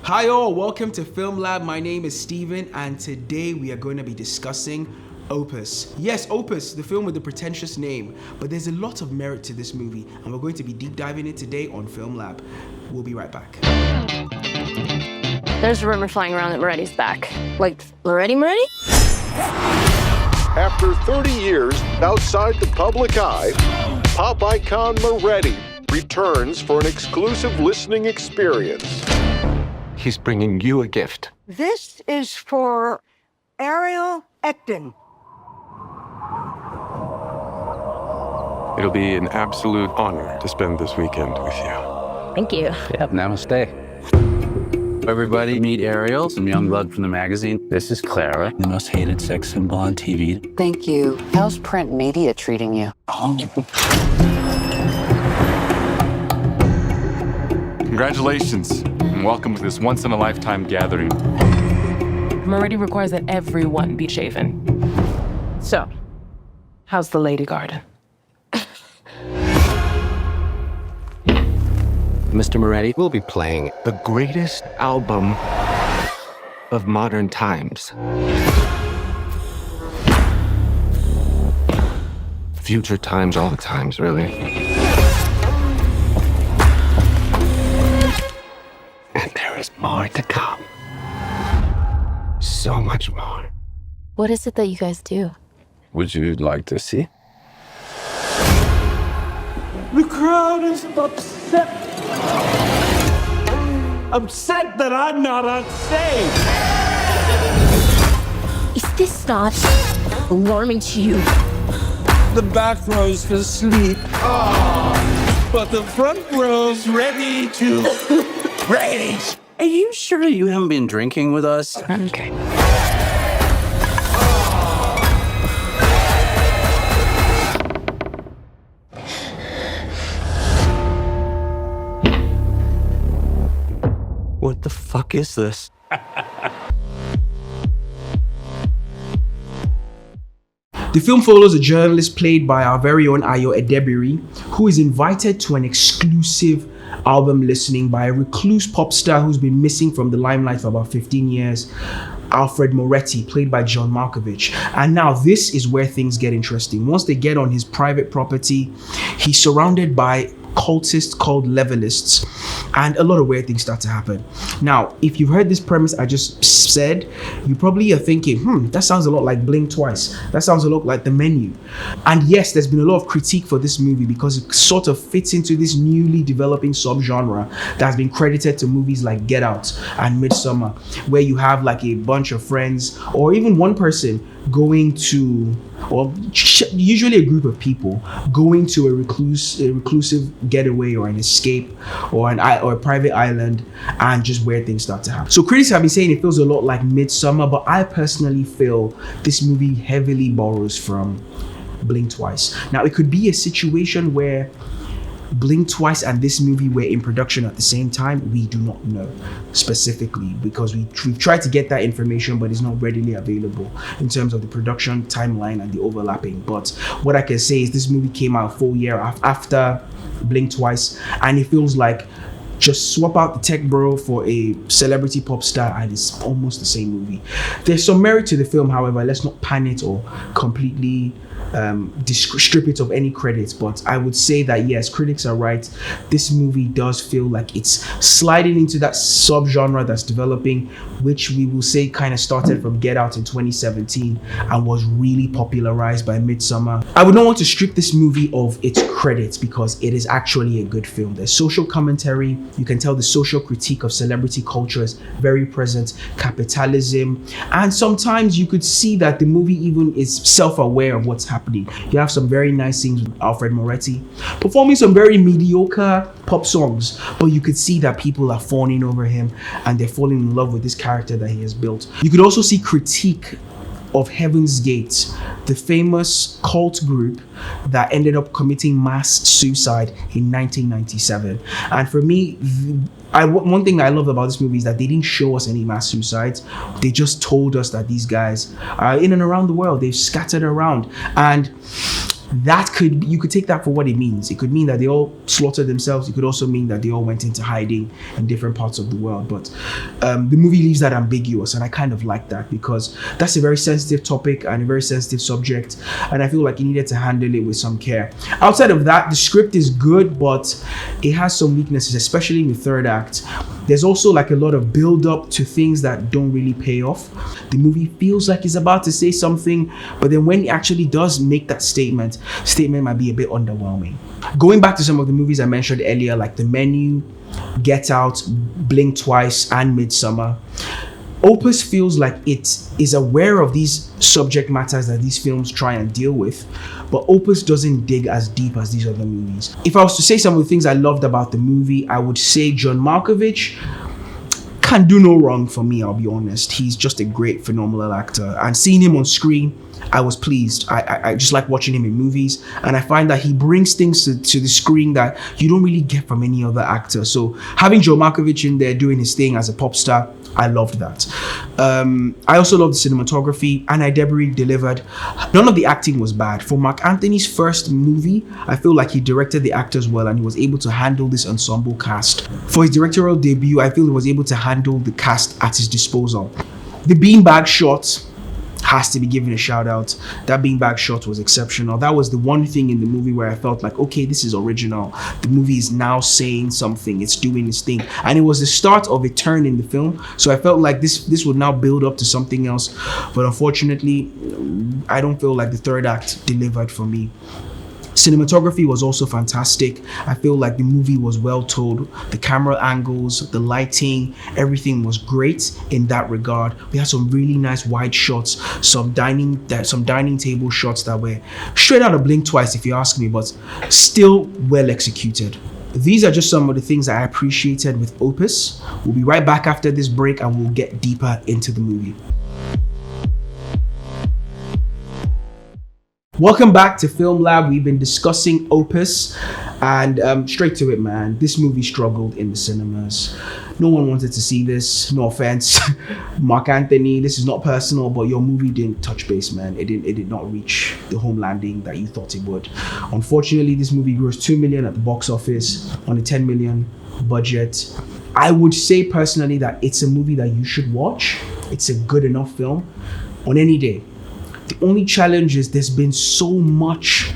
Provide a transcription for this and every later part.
Hi all, welcome to Filmlab. My name is Steven and today we are going to be discussing Opus. Yes, Opus, the film with the pretentious name, but there's a lot of merit to this movie and we're going to be deep diving it today on Filmlab. We'll be right back. There's a rumor flying around that Moretti's back. Like, Moretti? After 30 years outside the public eye, pop icon Moretti returns for an exclusive listening experience. He's bringing you a gift. This is for Ariel Ecton. It'll be an absolute honor to spend this weekend with you. Thank you. Yep, namaste. Everybody meet Ariel, some young blood from the magazine. This is Clara, the most hated sex symbol on TV. Thank you. How's print media treating you? Congratulations, and welcome to this once-in-a-lifetime gathering. Moretti requires that everyone be shaven. So, how's the lady garden? Mr. Moretti, we'll be playing the greatest album of modern times. Future times, all the times, really. And there is more to come. So much more. What is it that you guys do? Would you like to see? The crowd is upset. Upset that I'm not on stage. Is this not alarming to you? The back row's asleep. But the front row's ready to rage. Are you sure you haven't been drinking with us? Okay. What the fuck is this? The film follows a journalist played by our very own Edebiri, who is invited to an exclusive album listening by a recluse pop star who's been missing from the limelight for about 15 years, Alfred Moretti, played by John Malkovich. And now this is where things get interesting. Once they get on his private property, he's surrounded by cultists called levelists, and a lot of weird things start to happen. Now, if you've heard this premise I just said, you probably are thinking, that sounds a lot like Blink Twice. That sounds a lot like The Menu. And yes, there's been a lot of critique for this movie because it sort of fits into this newly developing subgenre that has been credited to movies like Get Out and Midsommar, where you have like a bunch of friends or even one person going to, or usually a group of people going to a reclusive getaway or an escape or a private island, and just weird things start to happen. So critics have been saying it feels a lot like Midsommar, but I personally feel this movie heavily borrows from Blink Twice. Now, it could be a situation where Blink Twice and this movie were in production at the same time. We do not know specifically because we've tried to get that information, but it's not readily available in terms of the production timeline and the overlapping. But what I can say is this movie came out a full year after Blink Twice, and it feels like just swap out the tech bro for a celebrity pop star and it's almost the same movie. There's some merit to the film, however. Let's not pan it or completely strip it of any credit, but I would say that yes, critics are right. This movie does feel like it's sliding into that subgenre that's developing, which we will say kind of started from Get Out in 2017 and was really popularized by Midsommar. I would not want to strip this movie of its credits because it is actually a good film. There's social commentary. You can tell the social critique of celebrity culture is very present, capitalism, and sometimes you could see that the movie even is self-aware of what's happening. You have some very nice scenes with Alfred Moretti performing some very mediocre pop songs, but you could see that people are fawning over him and they're falling in love with this character that he has built. You could also see critique of Heaven's Gate, the famous cult group that ended up committing mass suicide in 1997. And for me, one thing I love about this movie is that they didn't show us any mass suicides. They just told us that these guys are in and around the world. They've scattered around. And you could take that for what it means. It could mean that they all slaughtered themselves. It could also mean that they all went into hiding in different parts of the world. But the movie leaves that ambiguous, and I kind of like that because that's a very sensitive topic and a very sensitive subject, and I feel like he needed to handle it with some care. Outside of that, the script is good, but it has some weaknesses, especially in the third act. There's also like a lot of build up to things that don't really pay off. The movie feels like it's about to say something, but then when it actually does make that statement might be a bit underwhelming. Going back to some of the movies I mentioned earlier, like The Menu, Get Out, Blink Twice, and Midsummer, Opus feels like it is aware of these subject matters that these films try and deal with, but Opus doesn't dig as deep as these other movies. If I was to say some of the things I loved about the movie, I would say John Malkovich can do no wrong for me, I'll be honest. He's just a great, phenomenal actor. And seeing him on screen, I was pleased. I just like watching him in movies. And I find that he brings things to the screen that you don't really get from any other actor. So having John Malkovich in there doing his thing as a pop star, I loved that. I also loved the cinematography, and Edebiri delivered. None of the acting was bad. For Mark Anthony's first movie, I feel like he directed the actors well and he was able to handle this ensemble cast. For his directorial debut, I feel he was able to handle the cast at his disposal. The beanbag shot has to be given a shout out. That beanbag shot was exceptional. That was the one thing in the movie where I felt like, okay, this is original. The movie is now saying something. It's doing its thing. And it was the start of a turn in the film. So I felt like this would now build up to something else. But unfortunately, I don't feel like the third act delivered for me. Cinematography was also fantastic. I feel like the movie was well told. The camera angles, the lighting, everything was great in that regard. We had some really nice wide shots, some dining table shots that were straight out of Blink Twice, if you ask me, but still well executed. These are just some of the things that I appreciated with Opus. We'll be right back after this break and we'll get deeper into the movie. Welcome back to Filmlab. We've been discussing Opus, and straight to it, man. This movie struggled in the cinemas. No one wanted to see this. No offense, Mark Anthony. This is not personal, but your movie didn't touch base, man. It did not reach the home landing that you thought it would. Unfortunately, this movie grossed $2 million at the box office on a $10 million budget. I would say personally that it's a movie that you should watch. It's a good enough film on any day. The only challenge is there's been so much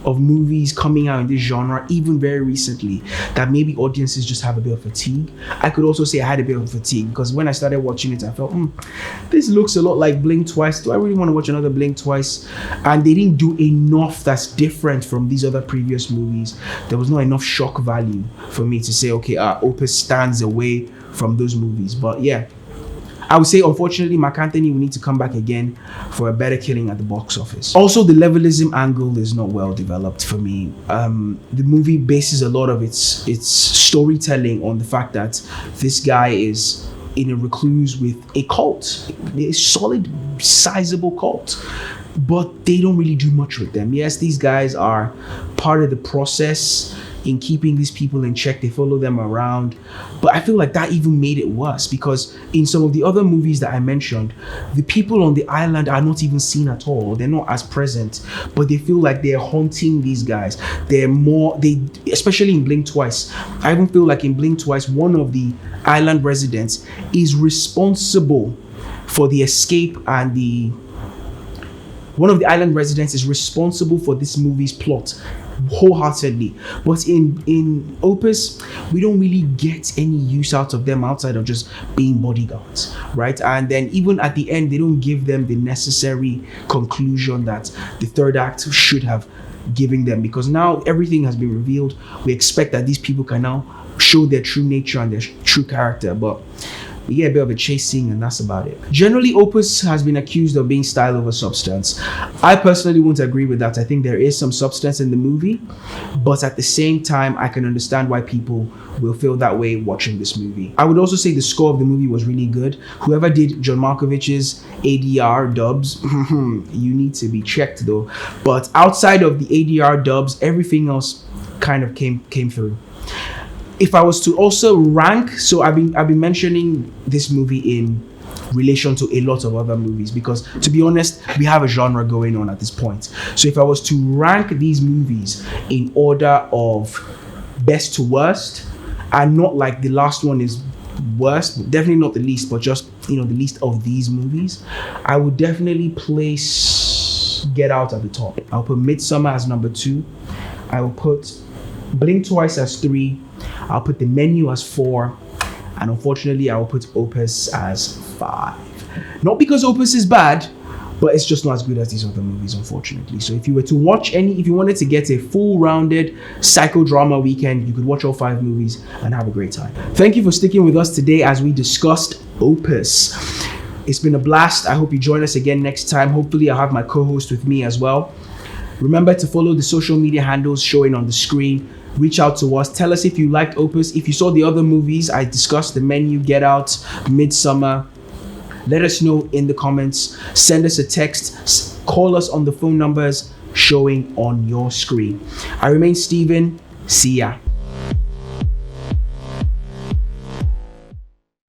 of movies coming out in this genre, even very recently, that maybe audiences just have a bit of fatigue. I could also say I had a bit of fatigue because when I started watching it, I felt, this looks a lot like Blink Twice. Do I really want to watch another Blink Twice? And they didn't do enough that's different from these other previous movies. There was not enough shock value for me to say, okay, Opus stands away from those movies. But yeah, I would say, unfortunately, Mark Anthony will need to come back again for a better killing at the box office. Also, the levelism angle is not well developed for me. The movie bases a lot of its storytelling on the fact that this guy is in a recluse with a cult, a solid, sizable cult. But they don't really do much with them. Yes, these guys are part of the process in keeping these people in check. They follow them around, but I feel like that even made it worse because in some of the other movies that I mentioned, the people on the island are not even seen at all. They're not as present, but they feel like they're haunting these guys. Especially in Blink Twice, I even feel like in Blink Twice, one of the island residents is responsible for the escape and one of the island residents is responsible for this movie's plot wholeheartedly. But in Opus, we don't really get any use out of them outside of just being bodyguards, right? And then even at the end, they don't give them the necessary conclusion that the third act should have given them, because now everything has been revealed. We expect that these people can now show their true nature and their true character, but we get a bit of a chasing and that's about it. Generally, Opus has been accused of being style over substance. I personally won't agree with that. I think there is some substance in the movie, but at the same time, I can understand why people will feel that way watching this movie. I would also say the score of the movie was really good. Whoever did John Malkovich's ADR dubs, you need to be checked though. But outside of the ADR dubs, everything else kind of came through. If I was to also rank, so I've been mentioning this movie in relation to a lot of other movies, because to be honest, we have a genre going on at this point. So if I was to rank these movies in order of best to worst, and not like the last one is worst, definitely not the least, but just, the least of these movies, I would definitely place Get Out at the top. I'll put Midsommar as number 2. I will put Blink Twice as 3. I'll put The Menu as 4. And unfortunately, I will put Opus as 5. Not because Opus is bad, but it's just not as good as these other movies, unfortunately. So if you were to watch if you wanted to get a full-rounded psychodrama weekend, you could watch all 5 movies and have a great time. Thank you for sticking with us today as we discussed Opus. It's been a blast. I hope you join us again next time. Hopefully, I'll have my co-host with me as well. Remember to follow the social media handles showing on the screen. Reach out to us. Tell us if you liked Opus. If you saw the other movies I discussed, The Menu, Get Out, Midsommar, let us know in the comments. Send us a text. Call us on the phone numbers showing on your screen. I remain Steven. See ya.